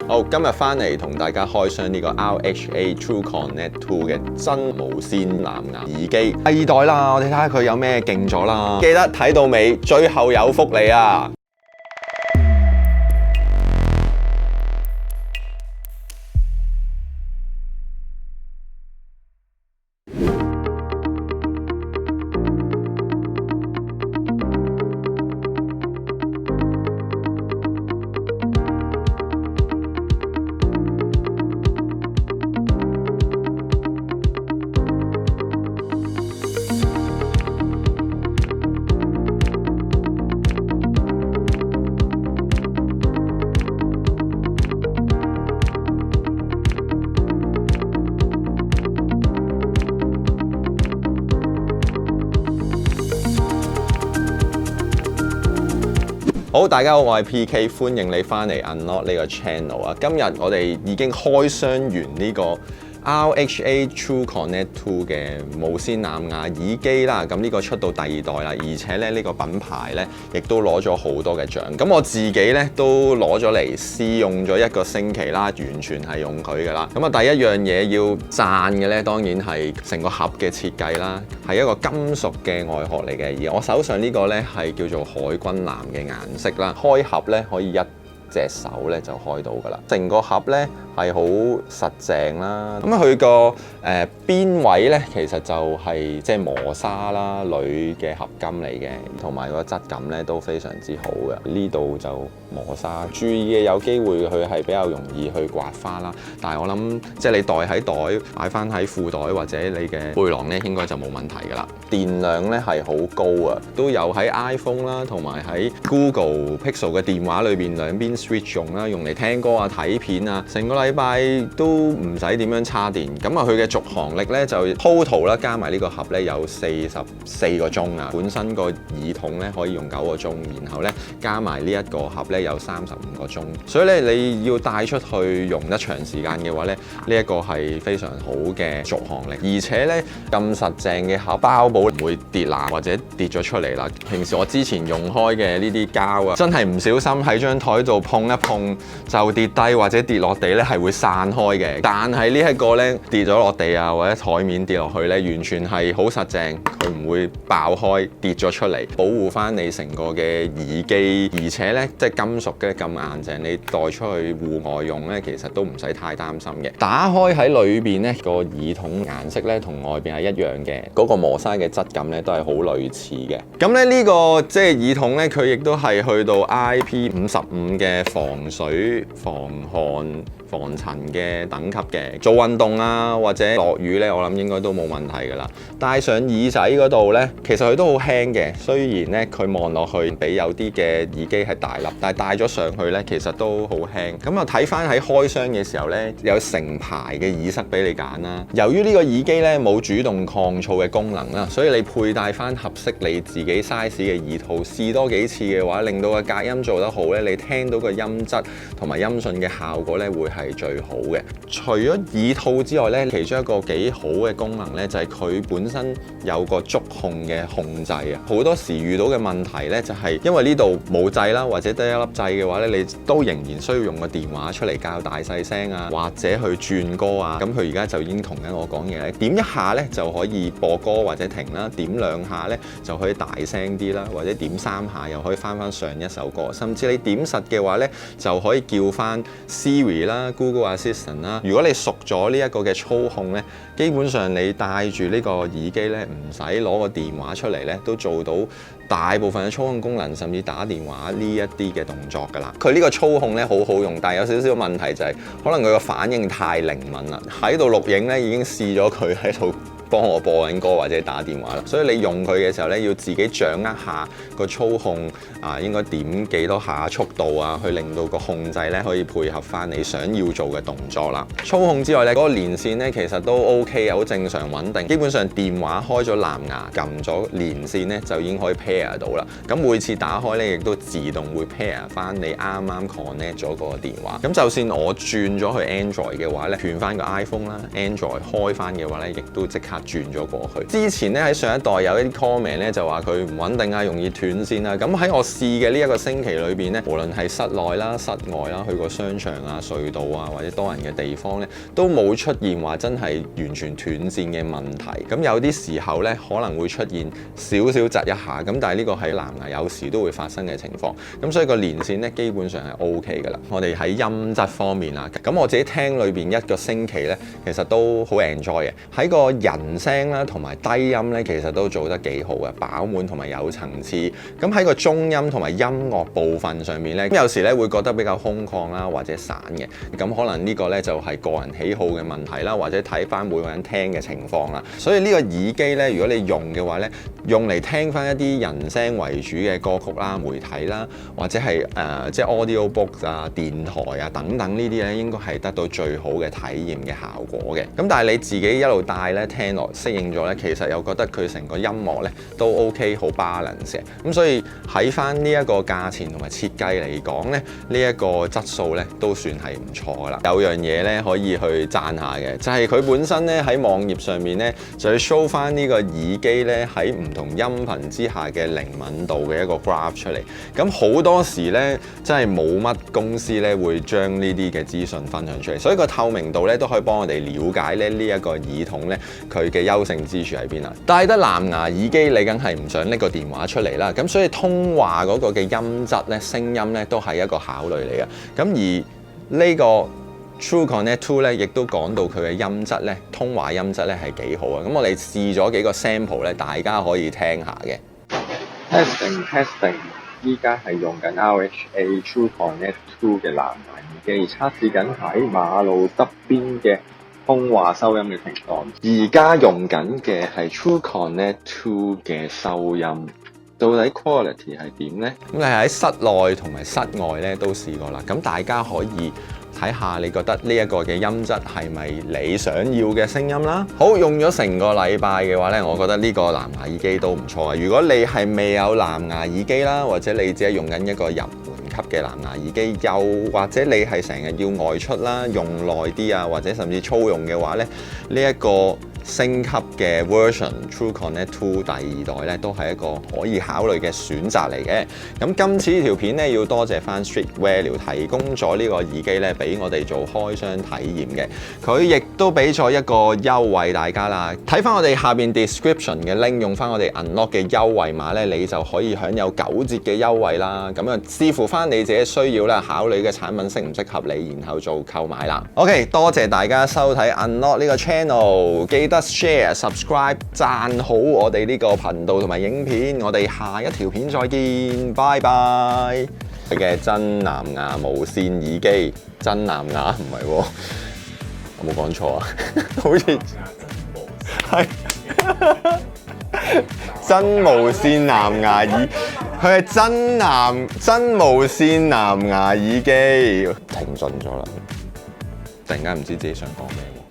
好，今日翻嚟同大家開箱呢個 RHA TrueConnect 2嘅真無線藍牙耳機第2代啦，我哋睇下佢有咩勁咗啦。記得睇到尾，最後有福利啊！好，大家好，我係 PK， 歡迎你翻嚟 Unlock 呢個 channel 啊！今日我哋已經開箱完呢個 RHA TrueConnect 2嘅無線藍牙耳機啦，咁呢個出到第2代啦，而且咧呢個品牌咧亦都攞咗好多嘅獎。咁我自己咧都攞咗嚟試用咗1個星期啦，完全係用佢噶啦。咁啊，第一樣嘢要讚嘅咧，當然係成個盒嘅設計啦，係一個金屬嘅外殼嚟嘅。而我手上呢個咧係叫做海軍藍嘅顏色啦，開盒咧可以一隻手咧就開到㗎啦，成個盒咧係好實淨啦。咁佢個邊位咧其實就係即係磨砂啦，鋁嘅合金嚟嘅，同埋個質感咧都非常之好嘅。呢度就磨砂，注意嘅有機會佢係比較容易去刮花啦。但係我諗即係你袋喺袋，擺翻喺褲袋或者你嘅背囊咧，應該就冇問題㗎啦。電量咧係好高啊，都有喺 iPhone 啦，同埋喺 Google Pixel 嘅電話裏邊兩邊 switch 用啦，用嚟聽歌啊、睇片啊，成個禮拜都唔使點樣叉電。咁啊，佢嘅續航力咧就 total 啦，加埋呢個盒咧有44個鐘啊。本身個耳筒咧可以用9個鐘，然後咧加埋呢一個盒咧有35個鐘。所以咧你要帶出去用得長時間嘅話咧，呢一個係非常好嘅續航力。而且咧咁實淨嘅盒包保唔會跌爛或者跌咗出嚟啦。平時我之前用開嘅呢啲膠啊，真係唔小心喺張台度碰一碰就跌低或者跌落地咧，係會散開嘅。但係呢一個咧跌咗落地啊，或者台面跌落去咧，完全係好實淨，佢唔會爆開跌咗出嚟，保護翻你成個嘅耳機。而且咧即係金屬嘅咁硬淨，你帶出去戶外用咧，其實都唔使太擔心嘅。打開喺裏邊咧個耳筒顏色咧同外邊係一樣嘅，嗰個磨砂嘅質感咧都係好類似嘅。咁咧呢個即係耳筒咧，佢亦都係去到 IP55嘅防水、防汗、防塵嘅等級嘅。做運動啊或者落雨咧，我諗應該都冇問題㗎啦。戴上耳仔嗰度咧，其實佢都好輕嘅。雖然咧佢望落去比有啲嘅耳機係大粒，但係戴咗上去咧，其實都好輕。咁啊睇翻喺開箱嘅時候咧，有成排嘅耳塞俾你揀啦。由於呢個耳機咧冇主動抗噪嘅功能啦，所以你佩戴翻合適你自己 size 嘅耳套，試多幾次嘅話，令到個隔音做得好咧，你聽到個音質同埋音訊嘅效果咧會係最好嘅。除咗耳套之外咧，其中一個幾好嘅功能咧就係佢本身有個觸控嘅控制啊。好多時遇到嘅問題咧就係因為呢度冇掣啦，或者得一粒掣嘅話咧，你都仍然需要用個電話出嚟校大細聲啊，或者去轉歌啊。咁佢而家就已經同緊我講嘢咧，點一下咧就可以播歌或者停啦，點2下咧就可以大聲啲啦，或者點3下又可以翻上一首歌，甚至你點實嘅話咧就可以叫翻 Siri 啦、Google Assistant 啦。如果你熟咗呢一個嘅操控咧，基本上你戴住呢個耳機咧，唔使攞個電話出嚟咧，都做到大部分嘅操控功能，甚至打電話呢一啲嘅動作㗎啦。佢呢個操控咧好好用，但係有少少問題就係可能佢個反應太靈敏啦。喺度錄影咧已經試咗佢喺度幫我播緊歌或者打電話啦，所以你用佢嘅時候咧，要自己掌握下個操控啊，應該點幾多下速度啊，去令到個控制咧可以配合翻你想要做嘅動作啦。操控之外咧，嗰個連線咧其實都 OK 嘅，好正常穩定。基本上電話開咗藍牙，撳咗連線咧就已經可以 pair 到啦。咁每次打開咧，亦都自動會 pair 翻你啱啱 connect 咗個電話。咁就算我轉咗去 Android 嘅話咧，轉翻個 iPhone 啦，Android 開翻嘅話咧，亦都即刻轉咗過去。之前咧喺上一代有一啲 comment 咧就話佢唔穩定啊，容易斷線啊。咁喺我試嘅呢一個星期裏邊咧，無論係室內啦、室外啦，去過商場啊、隧道啊或者多人嘅地方咧，都冇出現話真係完全斷線嘅問題。咁有啲時候咧可能會出現少少窒一下，咁但係呢個喺藍牙有時都會發生嘅情況。咁所以個連線咧基本上係 OK 㗎啦。我哋喺音質方面啦，咁我自己聽裏邊一個星期咧，其實都好 enjoy 嘅。喺個人聲啦同埋低音咧，其實都做得幾好嘅，飽滿同埋有層次。咁喺個中音同埋音樂部分上面咧，有時咧會覺得比較空曠啦或者散嘅。咁可能呢個咧就係個人喜好嘅問題啦，或者睇翻每個人聽嘅情況啦。所以呢個耳機咧，如果你用嘅話咧，用嚟聽翻一啲人聲為主嘅歌曲啦、媒體啦，或者係即係 audio book 啊、電台啊等等呢啲咧，應該係得到最好嘅體驗嘅效果嘅。咁但係你自己一路帶咧聽落適應咗咧，其實又覺得佢成個音樂咧都 OK， 好 balance 嘅。咁所以喺翻呢一個價錢同埋設計嚟講咧，呢一個質素咧都算係唔錯噶啦。有樣嘢咧可以去讚下嘅，就係佢本身咧喺網頁上面咧就去 show 翻呢個耳機咧喺唔同音頻之下嘅靈敏度嘅一個 graph 出嚟。咁好多時咧真係冇乜公司咧會將呢啲嘅資訊分享出嚟，所以個透明度咧都可以幫我哋了解咧呢一個耳筒咧佢嘅優勝之處喺邊啊。戴得藍牙耳機你梗係唔想拎個電話出嚟啦，咁所以通話嗰個嘅音質咧、聲音咧都係一個考慮嚟嘅。咁而呢個 TrueConnect 2咧，亦都講到佢嘅音質咧，通話音質咧係幾好啊！咁我哋試咗幾個 sample 咧，大家可以聽下嘅。Testing， 依家係用緊 RHA TrueConnect 2嘅藍牙耳機，測試緊喺馬路側邊嘅通話收音嘅情況。而家用緊嘅係 TrueConnect 2嘅收音。到底 quality 係點呢？咁你喺室內同埋室外咧都試過啦。咁大家可以睇下，你覺得呢一個嘅音質係咪你想要嘅聲音啦？好，用咗成個禮拜嘅話咧，我覺得呢個藍牙耳機都唔錯啊。如果你係未有藍牙耳機啦，或者你只係用緊一個入門級嘅藍牙耳機，又或者你係成日要外出啦，用耐啲啊，或者甚至粗用嘅話咧，呢一個升級嘅 version TrueConnect 2第2代咧，都係一個可以考慮嘅選擇嚟嘅。咁今次呢條片咧，要多謝翻 Street Value 提供咗呢個耳機咧，俾我哋做開箱體驗嘅。佢亦都俾咗一個優惠大家啦。睇翻我哋下邊 description 嘅 link， 用翻我哋 Unlock 嘅優惠碼咧，你就可以享有9折嘅優惠啦。咁啊，視乎翻你自己需要啦，考慮嘅產品適唔適合你，然後做購買啦。OK， 多謝大家收睇 Unlock 呢個 channel， 記得share、subscribe、讚好我哋呢個頻道同埋影片，我哋下一條片再見，拜拜。嘅真藍牙無線耳機，真藍牙唔係喎，我冇講錯啊，好似係真無線藍牙耳，佢係真無線藍牙耳機，停頓咗啦，突然間唔知自己想講咩喎。